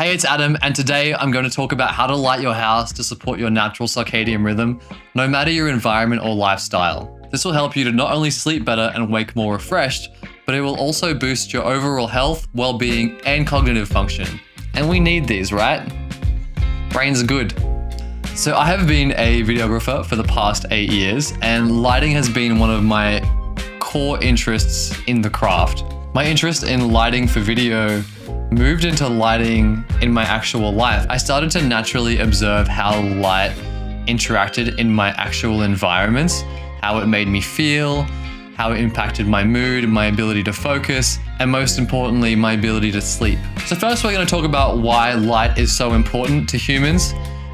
Hey, it's Adam, and today I'm going to talk about how to light your house to support your natural circadian rhythm, no matter your environment or lifestyle. This will help you to not only sleep better and wake more refreshed, but it will also boost your overall health, well-being, and cognitive function. And we need these, right? Brain's good. So I have been a videographer for the past 8 years, and lighting has been one of my core interests in the craft. My interest in lighting for video moved into lighting in my actual life. I started to naturally observe how light interacted in my actual environments, how it made me feel, how it impacted my mood, my ability to focus, and most importantly, my ability to sleep. So first we're going to talk about why light is so important to humans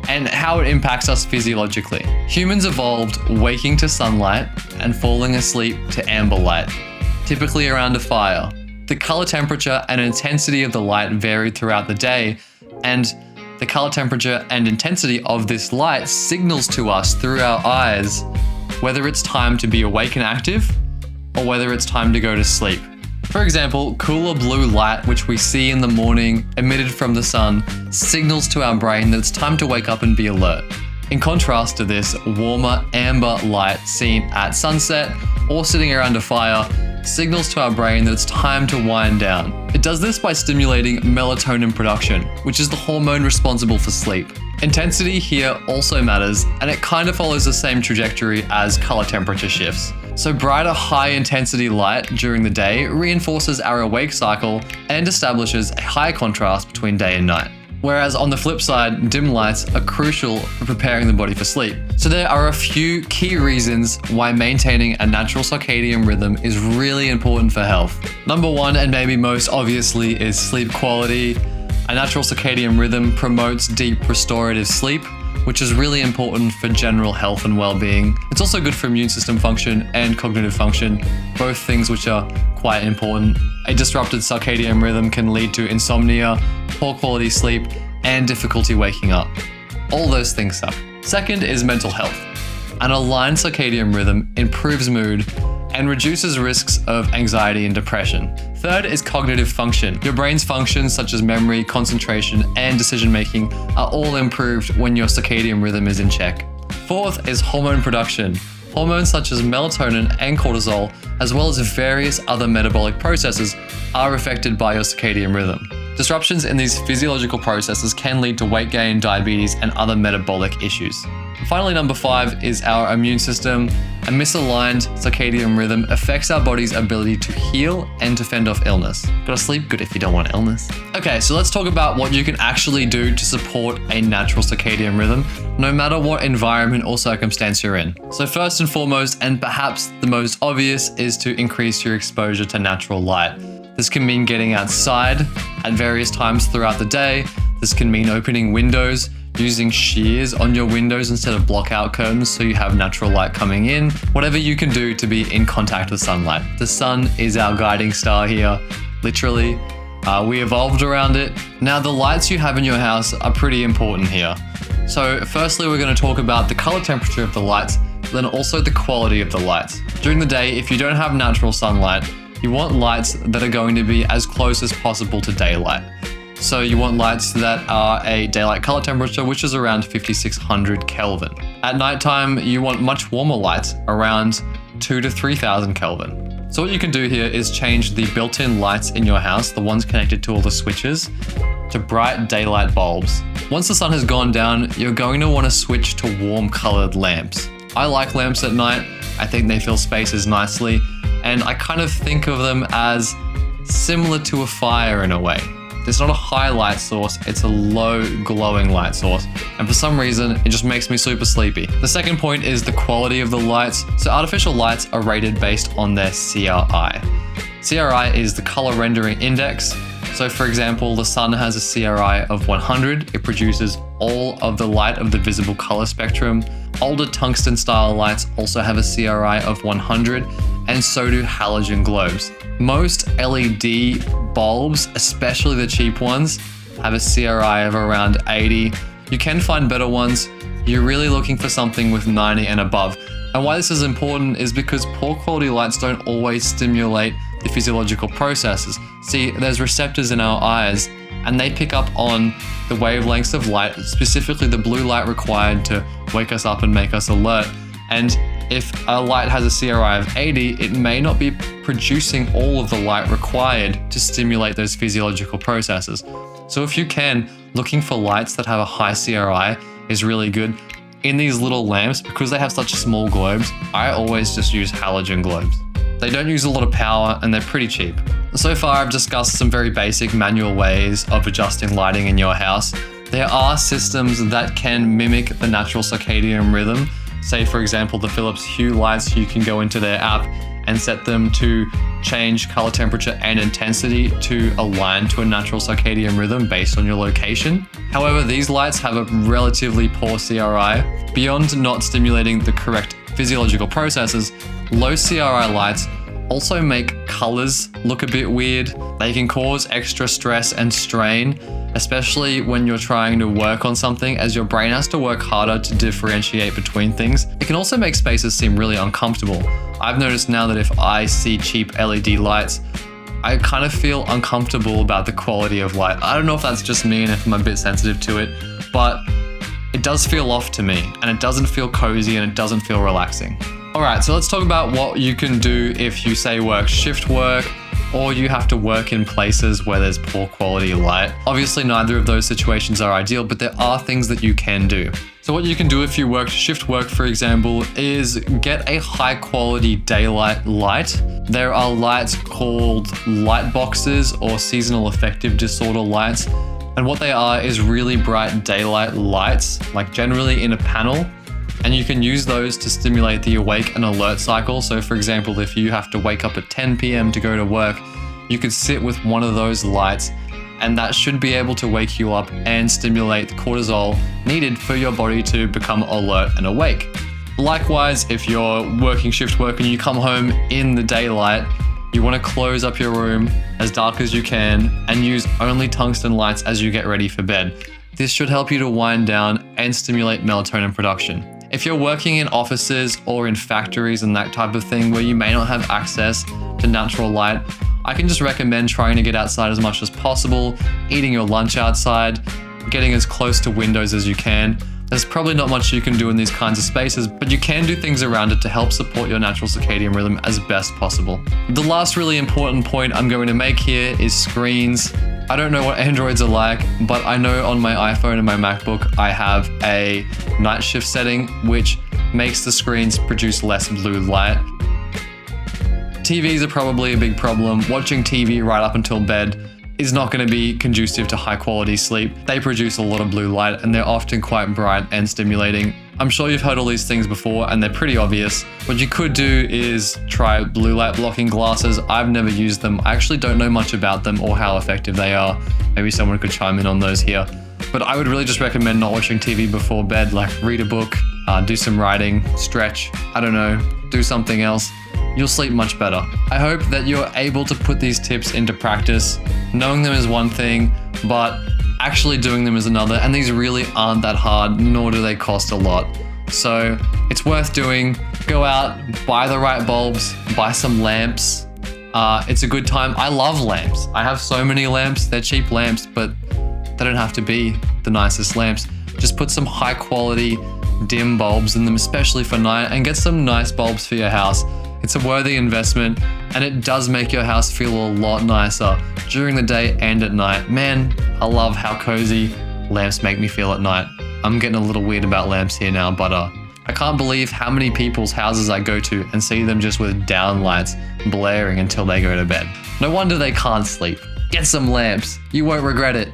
and how it impacts us physiologically. Humans evolved waking to sunlight and falling asleep to amber light, typically around a fire. The color temperature and intensity of the light varied throughout the day, and the color temperature and intensity of this light signals to us through our eyes whether it's time to be awake and active or whether it's time to go to sleep. For example, cooler blue light, which we see in the morning emitted from the sun, signals to our brain that it's time to wake up and be alert. In contrast to this, warmer amber light seen at sunset or sitting around a fire signals to our brain that it's time to wind down. It does this by stimulating melatonin production, which is the hormone responsible for sleep. Intensity here also matters, and it kind of follows the same trajectory as color temperature shifts. So brighter, high-intensity light during the day reinforces our awake cycle and establishes a high contrast between day and night. Whereas on the flip side, dim lights are crucial for preparing the body for sleep. So there are a few key reasons why maintaining a natural circadian rhythm is really important for health. Number one, and maybe most obviously, is sleep quality. A natural circadian rhythm promotes deep restorative sleep, which is really important for general health and well-being. It's also good for immune system function and cognitive function, both things which are quite important. A disrupted circadian rhythm can lead to insomnia, poor quality sleep, and difficulty waking up. All those things suck. Second is mental health. An aligned circadian rhythm improves mood and reduces risks of anxiety and depression. Third is cognitive function. Your brain's functions such as memory, concentration, and decision-making are all improved when your circadian rhythm is in check. Fourth is hormone production. Hormones such as melatonin and cortisol, as well as various other metabolic processes, are affected by your circadian rhythm. Disruptions in these physiological processes can lead to weight gain, diabetes, and other metabolic issues. Finally, number 5 is our immune system. A misaligned circadian rhythm affects our body's ability to heal and to fend off illness. Gotta sleep good if you don't want illness. Okay, so let's talk about what you can actually do to support a natural circadian rhythm, no matter what environment or circumstance you're in. So first and foremost, and perhaps the most obvious, is to increase your exposure to natural light. This can mean getting outside at various times throughout the day. This can mean opening windows, using shears on your windows instead of blockout curtains so you have natural light coming in. Whatever you can do to be in contact with sunlight. The sun is our guiding star here, literally. We evolved around it. Now the lights you have in your house are pretty important here. So firstly, we're going to talk about the color temperature of the lights, then also the quality of the lights. During the day, if you don't have natural sunlight, you want lights that are going to be as close as possible to daylight. So you want lights that are a daylight color temperature, which is around 5600 Kelvin. At nighttime, you want much warmer lights, around 2,000 to 3,000 Kelvin. So what you can do here is change the built-in lights in your house, the ones connected to all the switches, to bright daylight bulbs. Once the sun has gone down, you're going to want to switch to warm colored lamps. I like lamps at night. I think they fill spaces nicely, and I kind of think of them as similar to a fire in a way. It's not a high light source, it's a low glowing light source. And for some reason, it just makes me super sleepy. The second point is the quality of the lights. So artificial lights are rated based on their CRI. CRI is the color rendering index. So for example, the sun has a CRI of 100. It produces all of the light of the visible color spectrum. Older tungsten style lights also have a CRI of 100, and so do halogen globes. Most LED bulbs, especially the cheap ones, have a CRI of around 80. You can find better ones. You're really looking for something with 90 and above. And why this is important is because poor quality lights don't always stimulate the physiological processes. See, there's receptors in our eyes, and they pick up on the wavelengths of light, specifically the blue light required to wake us up and make us alert. And if a light has a CRI of 80, it may not be producing all of the light required to stimulate those physiological processes. So if you can, looking for lights that have a high CRI is really good. In these little lamps, because they have such small globes, I always just use halogen globes. They don't use a lot of power and they're pretty cheap. So far, I've discussed some very basic manual ways of adjusting lighting in your house. There are systems that can mimic the natural circadian rhythm. Say, for example, the Philips Hue lights, you can go into their app and set them to change color temperature and intensity to align to a natural circadian rhythm based on your location. However, these lights have a relatively poor CRI. Beyond not stimulating the correct physiological processes, low CRI lights also make colors look a bit weird. They can cause extra stress and strain, especially when you're trying to work on something, as your brain has to work harder to differentiate between things. It can also make spaces seem really uncomfortable. I've noticed now that if I see cheap LED lights, I kind of feel uncomfortable about the quality of light. I don't know if that's just me and if I'm a bit sensitive to it, but it does feel off to me, and it doesn't feel cozy and it doesn't feel relaxing. All right, so let's talk about what you can do if you say work shift work, or you have to work in places where there's poor quality light. Obviously, neither of those situations are ideal, but there are things that you can do. So what you can do if you work shift work, for example, is get a high quality daylight light. There are lights called light boxes or seasonal affective disorder lights. And what they are is really bright daylight lights, like generally in a panel. And you can use those to stimulate the awake and alert cycle. So for example, if you have to wake up at 10 p.m. to go to work, you could sit with one of those lights, and that should be able to wake you up and stimulate the cortisol needed for your body to become alert and awake. Likewise, if you're working shift work and you come home in the daylight, you want to close up your room as dark as you can and use only tungsten lights as you get ready for bed. This should help you to wind down and stimulate melatonin production. If you're working in offices or in factories and that type of thing where you may not have access to natural light, I can just recommend trying to get outside as much as possible, eating your lunch outside, getting as close to windows as you can. There's probably not much you can do in these kinds of spaces, but you can do things around it to help support your natural circadian rhythm as best possible. The last really important point I'm going to make here is screens. I don't know what Androids are like, but I know on my iPhone and my MacBook, I have a night shift setting, which makes the screens produce less blue light. TVs are probably a big problem. Watching TV right up until bed is not going to be conducive to high quality sleep. They produce a lot of blue light and they're often quite bright and stimulating. I'm sure you've heard all these things before and they're pretty obvious. What you could do is try blue light blocking glasses. I've never used them. I actually don't know much about them or how effective they are. Maybe someone could chime in on those here. But I would really just recommend not watching TV before bed, like read a book, do some writing, stretch, I don't know, do something else. You'll sleep much better. I hope that you're able to put these tips into practice. Knowing them is one thing, but actually doing them is another, and these really aren't that hard, nor do they cost a lot. So it's worth doing. Go out, buy the right bulbs, buy some lamps. It's a good time. I love lamps. I have so many lamps. They're cheap lamps, but they don't have to be the nicest lamps. Just put some high quality dim bulbs in them, especially for night, and get some nice bulbs for your house. It's a worthy investment, and it does make your house feel a lot nicer during the day and at night. Man, I love how cozy lamps make me feel at night. I'm getting a little weird about lamps here now, but I can't believe how many people's houses I go to and see them just with down lights blaring until they go to bed. No wonder they can't sleep. Get some lamps. You won't regret it.